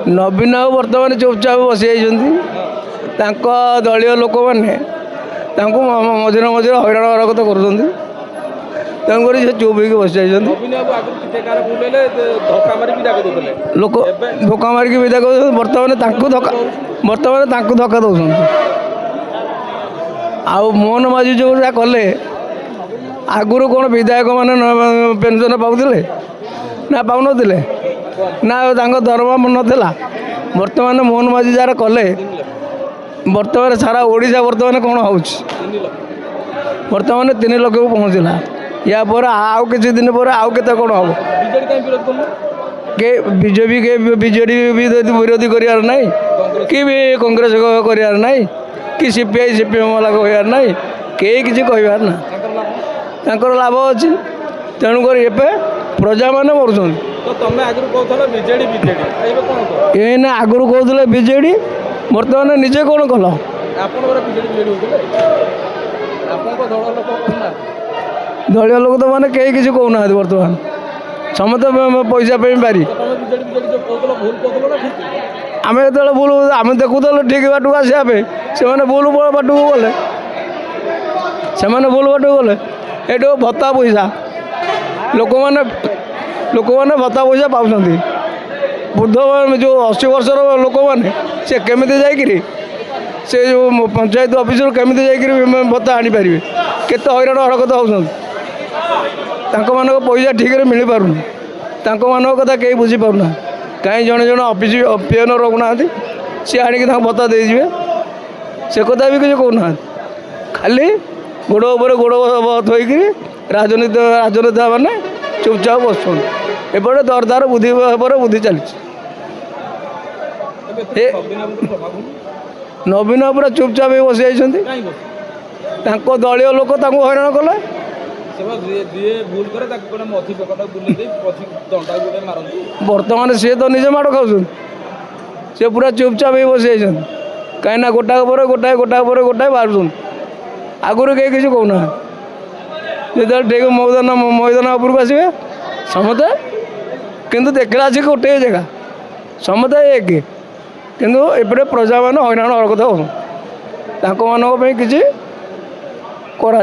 नवीन बाबू बर्तमान चुपचाप बसी दलीय लोक मैंने मझे मझे हैरान हरकत कर चुप हो बस जाइए लोक धोका मारिक विदा कर बर्तमान धक्का दौरान आउ मोहन माझी जो कले आगुरी कौन विधायक मैंने पेनसन पाते ना पाऊन ना दरमा नाला बर्तमान मोहन माझी जार कले बर्तमान सारा ओडिशा बर्तमान कौन हो बर्तमान 3 लाख को पहुँचला या पर आउ किसी दिन पर आउ के कौन हम के बीजेपी के बीजेडी विरोधी करार ना कि कांग्रेस करार ना कि सीपीआई सीपीएम वाला कहार ना कई किसी कहार ना लाभ अच्छी तेणुक एवं प्रजा मैंने मरुँच एना आगुरी कहते बीजेडी बर्तमान निजे कौन कल दलीय लोक तो मैंने कई किसी कहना बर्तमान समस्त पैसा पारी आम जो भूल आम देखुल ठीक बाटू आसवाई से भूल बाटू गले से भूल बाटू गले ये भत्ता पैसा लोक मैंने भत्ता पैसा पाँच वृद्ध जो 80 वर्षर लोक मैंने से केमी जाकि से जो पंचायत ऑफिस केमी जाकि भत्ता आनीपर केते हैरान हरकत होती पैसा ठीक मिल पारनी कथा कहीं बुझीपारना कहीं जड़े जड़े ऑफिस पीएन रखुना सी आणिक भत्ता देजे से कथा भी किसी कहना खाली गोड़ उपर गोड़ थोक राजनेता मैंने चुपचाप बस एपटे दरदार बुद्धि बुद्धि चली नवीन पूरा चुपचाप बस जाइए दलीय लोक हैरान कले बर्तमान सी तो निजे माड़ खाऊ सी पूरा चुपचाप बस जाइए कहीं गोटाए गोटाए बाहर आगुरी कहीं किसी कहना जो ठीक मैदान उपरक आसवे समते किंतु देखला आज गोटे जगह समते एक किंतु एपटे प्रजा मान हैरान हरकत हो किसी करा